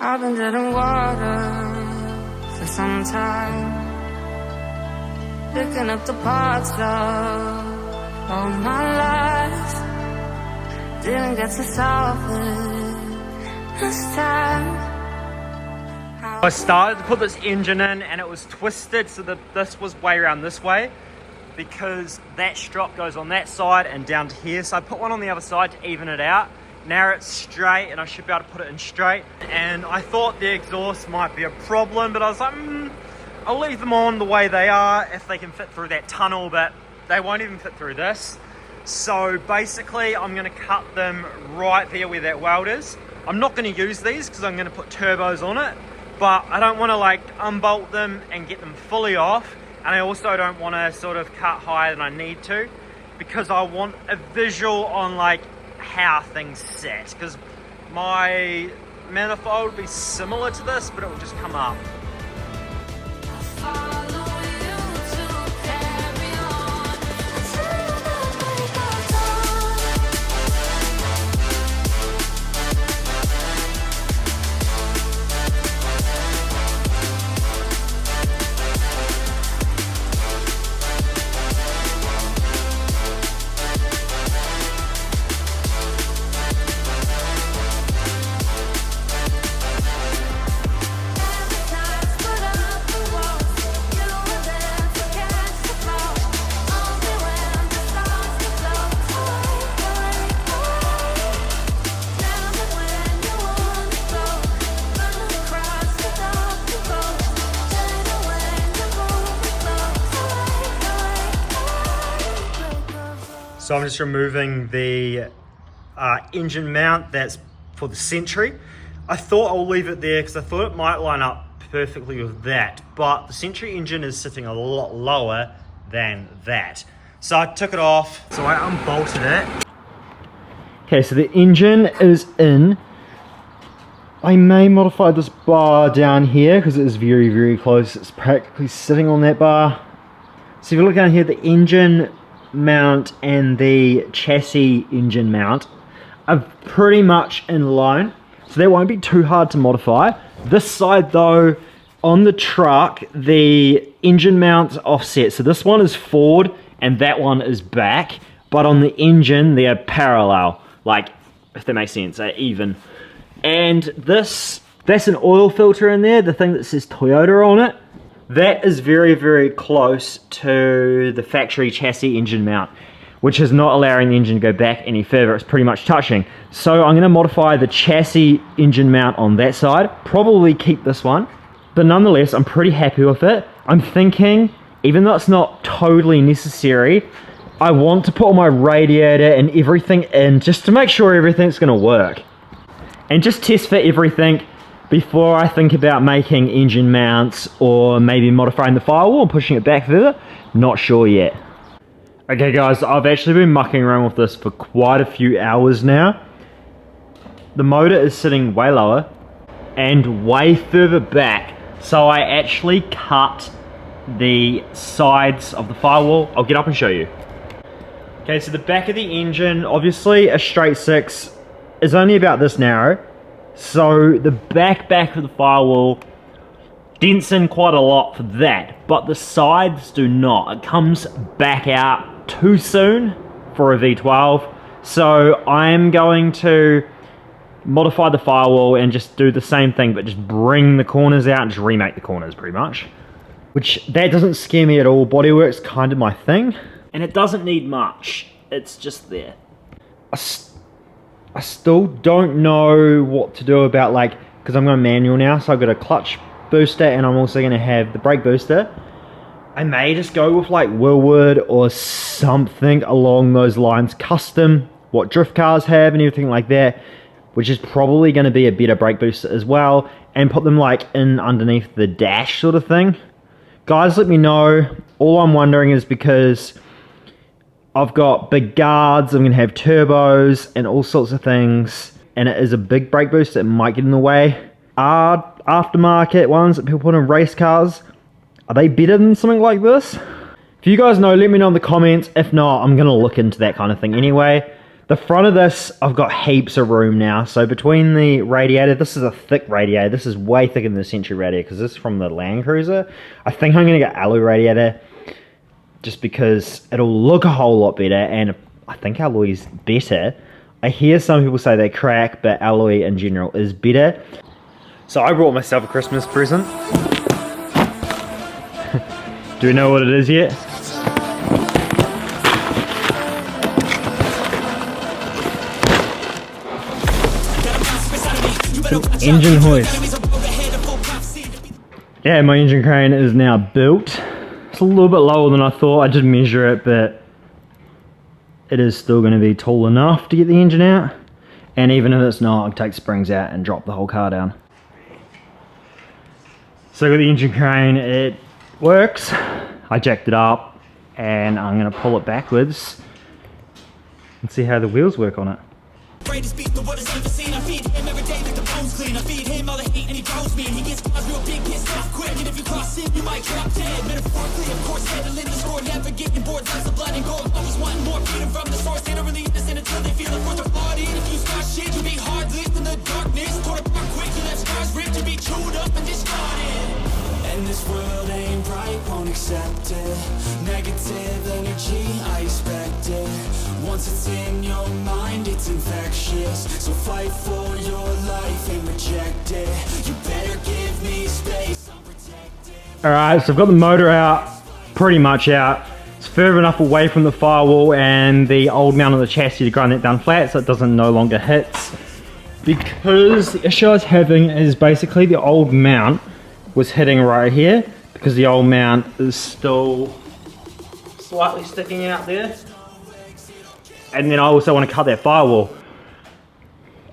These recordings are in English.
I've been dead in water for some time, picking up the parts of all my life. Didn't get to solve it this time. I started to put this engine in and it was twisted so that this was way around this way because that strop goes on that side and down to here. So I put one on the other side to even it out. Now it's straight and I should be able to put it in straight. And I thought the exhaust might be a problem, but I was like, I'll leave them on the way they are if they can fit through that tunnel, but they won't even fit through this. So basically I'm gonna cut them right there where that weld is. I'm not gonna use these because I'm gonna put turbos on it, but I don't wanna like unbolt them and get them fully off. And I also don't wanna sort of cut higher than I need to because I want a visual on like how things sit, because my manifold will be similar to this, but it will just come up. So I'm just removing the engine mount that's for the Sentry. I thought I'll leave it there because I thought it might line up perfectly with that, but the Sentry engine is sitting a lot lower than that. So I took it off, so I unbolted it. Okay, so the engine is in. I may modify this bar down here because it is very, very close. It's practically sitting on that bar. So if you look down here, the engine mount and the chassis engine mount are pretty much in line, so that won't be too hard to modify. This side though, on the truck, the engine mount's offset, so this one is forward and that one is back, but on the engine they're parallel, like, if that makes sense, they're even. And this, that's an oil filter in there, the thing that says Toyota on it. That is very, very close to the factory chassis engine mount, which is not allowing the engine to go back any further. It's pretty much touching. So I'm going to modify the chassis engine mount on that side, probably keep this one, but nonetheless, I'm pretty happy with it. I'm thinking, even though it's not totally necessary, I want to put all my radiator and everything in just to make sure everything's going to work. And just test fit everything before I think about making engine mounts or maybe modifying the firewall and pushing it back further. Not sure yet. Okay guys, I've actually been mucking around with this for quite a few hours now. The motor is sitting way lower and way further back, so I actually cut the sides of the firewall. I'll get up and show you. Okay, so the back of the engine, obviously a straight 6 is only about this narrow. So the back of the firewall dents in quite a lot for that, but the sides do not. It comes back out too soon for a V12. So I'm going to modify the firewall and just do the same thing, but just bring the corners out and just remake the corners pretty much. Which, that doesn't scare me at all. Bodywork's kind of my thing. And it doesn't need much. It's just there. I still don't know what to do about, like, because I'm going manual now, so I've got a clutch booster and I'm also going to have the brake booster. I may just go with like Willwood or something along those lines, custom what drift cars have and everything like that, which is probably going to be a better brake booster as well, and put them like in underneath the dash sort of thing. Guys, let me know. All I'm wondering is because I've got big guards, I'm going to have turbos and all sorts of things, and it is a big brake boost that might get in the way. Are aftermarket ones that people put in race cars, are they better than something like this? If you guys know, let me know in the comments. If not, I'm going to look into that kind of thing anyway. The front of this, I've got heaps of room now. So between the radiator, this is a thick radiator. This is way thicker than the Century radiator because this is from the Land Cruiser. I think I'm going to get alloy radiator just because it'll look a whole lot better, and I think alloy is better. I hear some people say they crack, but alloy in general is better. So I brought myself a Christmas present. Do we know what it is yet? Engine hoist. Yeah, my engine crane is now built. It's a little bit lower than I thought. I did measure it, but it is still going to be tall enough to get the engine out. And even if it's not, I'll take springs out and drop the whole car down. So with the engine crane, it works. I jacked it up and I'm going to pull it backwards and see how the wheels work on it. And this world ain't right, won't accept it. Negative energy, I expect it. Once it's in your mind, it's infectious. So fight for your life and reject it. You better give me space. Alright, so I've got the motor out, pretty much out. It's further enough away from the firewall and the old mount on the chassis to grind that down flat so it doesn't no longer hits. Because the issue I was having is basically the old mount was hitting right here because the old mount is still slightly sticking out there. And then I also want to cut that firewall.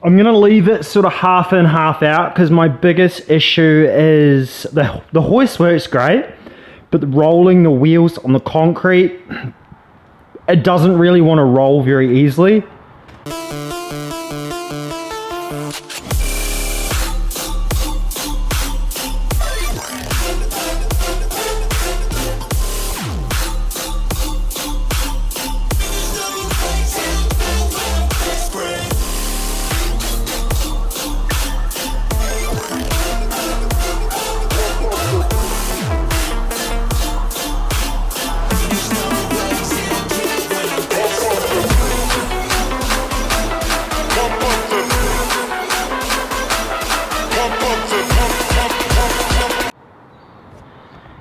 I'm going to leave it sort of half in, half out because my biggest issue is the hoist works great, but rolling the wheels on the concrete, it doesn't really want to roll very easily.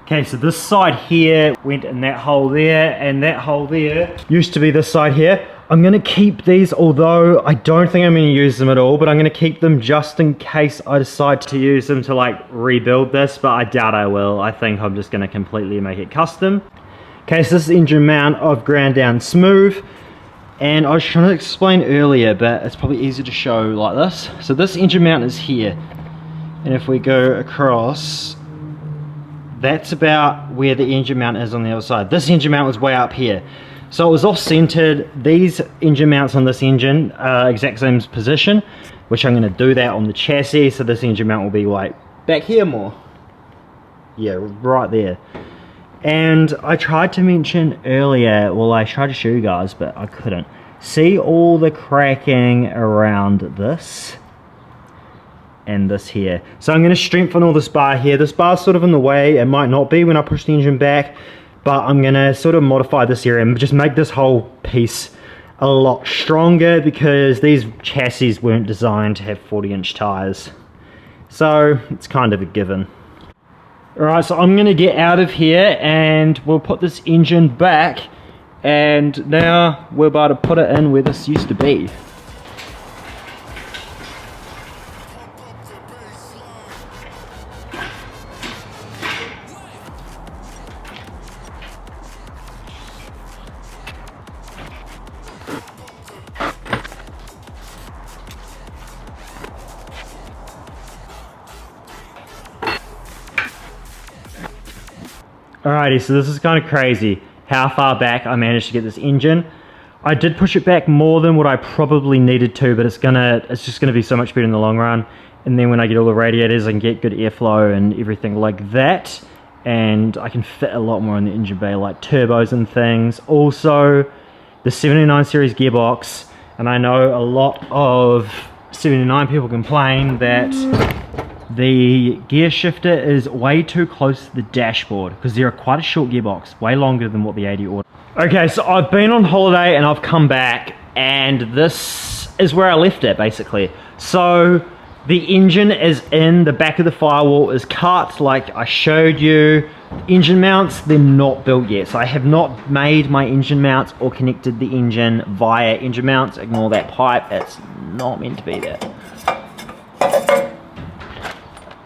Okay, so this side here went in that hole there, and that hole there used to be this side here. I'm going to keep these, although I don't think I'm going to use them at all, but I'm going to keep them just in case I decide to use them to like rebuild this, but I doubt I will. I think I'm just going to completely make it custom. Okay, so this engine mount I've ground down smooth, and I was trying to explain earlier, but it's probably easier to show like this. So this engine mount is here, and if we go across, that's about where the engine mount is on the other side. This engine mount was way up here. So it was off-centered. These engine mounts on this engine are exact same position, which I'm going to do that on the chassis. So this engine mount will be like back here more. Yeah, right there. And I tried to mention earlier, well, I tried to show you guys, but I couldn't. See all the cracking around this? And this here. So I'm going to strengthen all this bar here. This bar's sort of in the way. It might not be when I push the engine back, but I'm going to sort of modify this area and just make this whole piece a lot stronger because these chassis weren't designed to have 40-inch tires. So it's kind of a given. Alright, so I'm going to get out of here and we'll put this engine back, and now we're about to put it in where this used to be. Alrighty, so this is kind of crazy how far back I managed to get this engine. I did push it back more than what I probably needed to, but it's just gonna be so much better in the long run. And then when I get all the radiators, I can get good airflow and everything like that. And I can fit a lot more in the engine bay, like turbos and things. Also, the 79 series gearbox And I know a lot of 79 people complain that the gear shifter is way too close to the dashboard because they're quite a short gearbox, way longer than what the 80 ordered. Okay, so I've been on holiday and I've come back, and this is where I left it basically. So the engine is in the back of the Firewall, is cut like I showed you. Engine mounts, they're not built yet, so I have not made my engine mounts or connected the engine via engine mounts. Ignore that pipe, it's not meant to be there.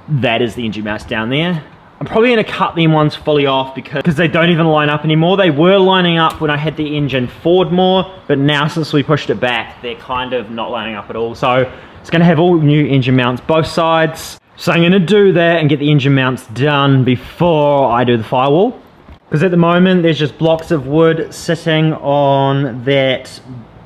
That is the engine mounts down there. I'm probably going to cut them ones fully off because they don't even line up anymore. They were lining up when I had the engine forward more, but now since we pushed it back, they're kind of not lining up at all. So it's going to have all new engine mounts both sides. So I'm going to do that and get the engine mounts done before I do the Firewall. Because at the moment there's just blocks of wood sitting on that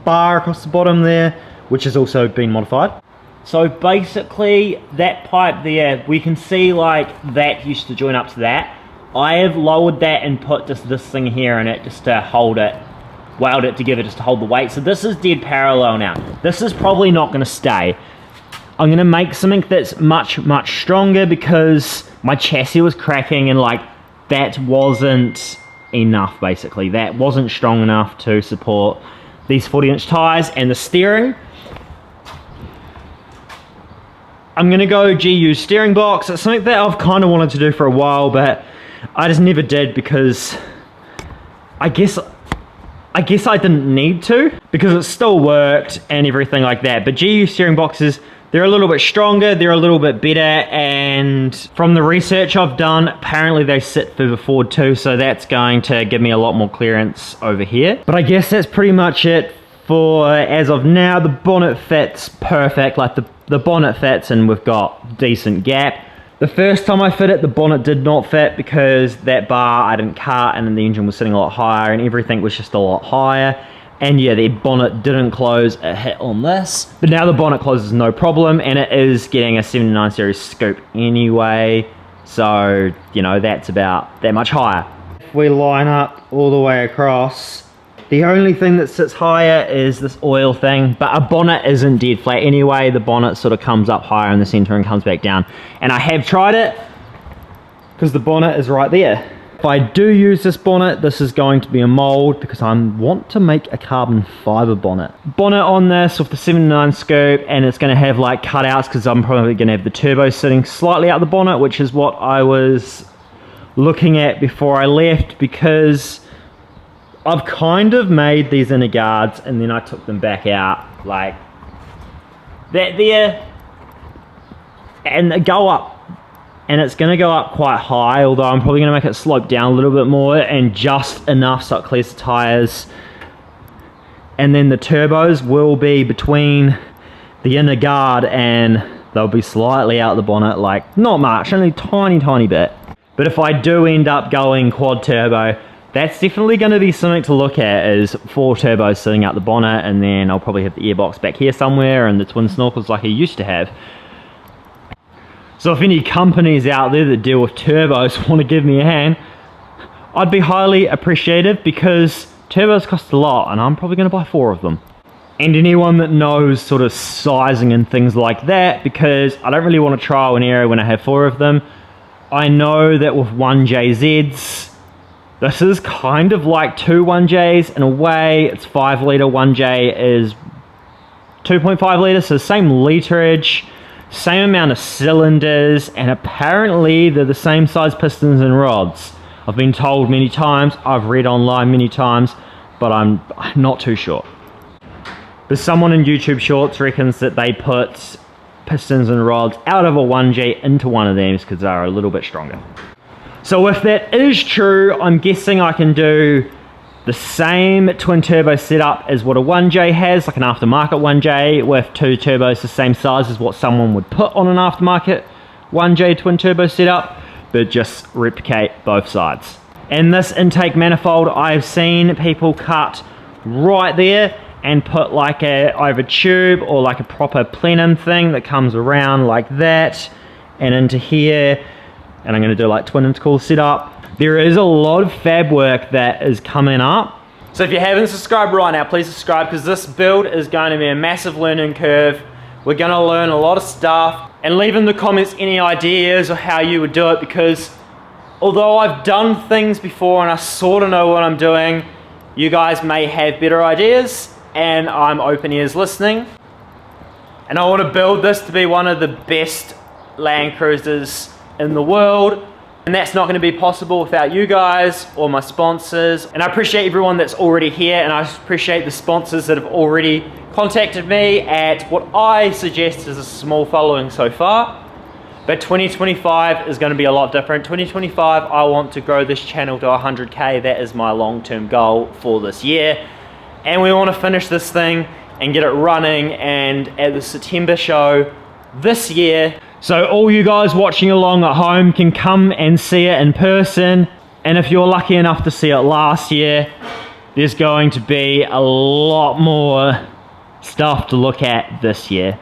bar across the bottom there, which has also been modified. So basically that pipe there, we can see like that used to join up to that. I have lowered that and put just this thing here in it just to hold it, weld it together just to hold the weight. So this is dead parallel now. This is probably not going to stay. I'm going to make something that's much stronger because my chassis was cracking and like that wasn't enough basically. That wasn't strong enough to support these 40-inch tires and the steering. I'm going to go GU steering box. It's something that I've kind of wanted to do for a while, but I just never did because I guess I didn't need to because it still worked and everything like that. But GU steering boxes, they're a little bit stronger, they're a little bit better, and from the research I've done, apparently they sit further forward too, so that's going to give me a lot more clearance over here. But I guess that's pretty much it for as of now. The bonnet fits perfect, like the bonnet fits and we've got decent gap. The first time I fit it, the bonnet did not fit because that bar I didn't cut and then the engine was sitting a lot higher and everything was just a lot higher. And yeah, the bonnet didn't close, it hit on this. But now the bonnet closes no problem and it is getting a 79 series scoop anyway. So, you know, that's about that much higher. If we line up all the way across, the only thing that sits higher is this oil thing, but a bonnet isn't dead flat anyway. The bonnet sort of comes up higher in the center and comes back down. And I have tried it because the bonnet is right there. If I do use this bonnet, this is going to be a mold because I want to make a carbon fiber bonnet. Bonnet on this with the 79 scoop, and it's going to have like cutouts because I'm probably going to have the turbo sitting slightly out the bonnet, which is what I was looking at before I left because I've kind of made these inner guards and then I took them back out like that there, and they go up, and it's going to go up quite high, although I'm probably going to make it slope down a little bit more and just enough so it clears the tires. And then the turbos will be between the inner guard and they'll be slightly out the bonnet, like not much, only tiny bit. But if I do end up going quad turbo, that's definitely going to be something to look at, is 4 turbos sitting out the bonnet, and then I'll probably have the airbox back here somewhere and the twin snorkels like I used to have. So if any companies out there that deal with turbos want to give me a hand, I'd be highly appreciative because turbos cost a lot and I'm probably going to buy 4 of them. And anyone that knows sort of sizing and things like that, because I don't really want to trial and error when I have 4 of them. I know that with 1gz's, this is kind of like 2 1Js in a way. It's 5 litre, 1J is 2.5 litres, so same literage, same amount of cylinders, and apparently they're the same size pistons and rods. I've been told many times, I've read online many times, but I'm not too sure. But someone in YouTube Shorts reckons that they put pistons and rods out of a 1J into one of them because they're a little bit stronger. So if that is true, I'm guessing I can do the same twin turbo setup as what a 1J has, like an aftermarket 1J with 2 turbos the same size as what someone would put on an aftermarket 1J twin turbo setup, but just replicate both sides. And this intake manifold, I've seen people cut right there and put like a either tube or like a proper plenum thing that comes around like that and into here. And I'm going to do like twin intercooler setup. There is a lot of fab work that is coming up So if you haven't subscribed right now, please subscribe, because this build is going to be a massive learning curve. We're going to learn a lot of stuff, and leave in the comments any ideas or how you would do it, because although I've done things before and I sort of know what I'm doing, you guys may have better ideas, and I'm open ears listening. And I want to build this to be one of the best Land Cruisers in the world, and that's not going to be possible without you guys or my sponsors. And I appreciate everyone that's already here, and I appreciate the sponsors that have already contacted me at what I suggest is a small following so far. But 2025 is going to be a lot different. 2025, I want to grow this channel to 100K. That is my long-term goal for this year. And we want to finish this thing and get it running, and at the September show this year. So all you guys watching along at home can come and see it in person. And if you're lucky enough to see it last year, there's going to be a lot more stuff to look at this year.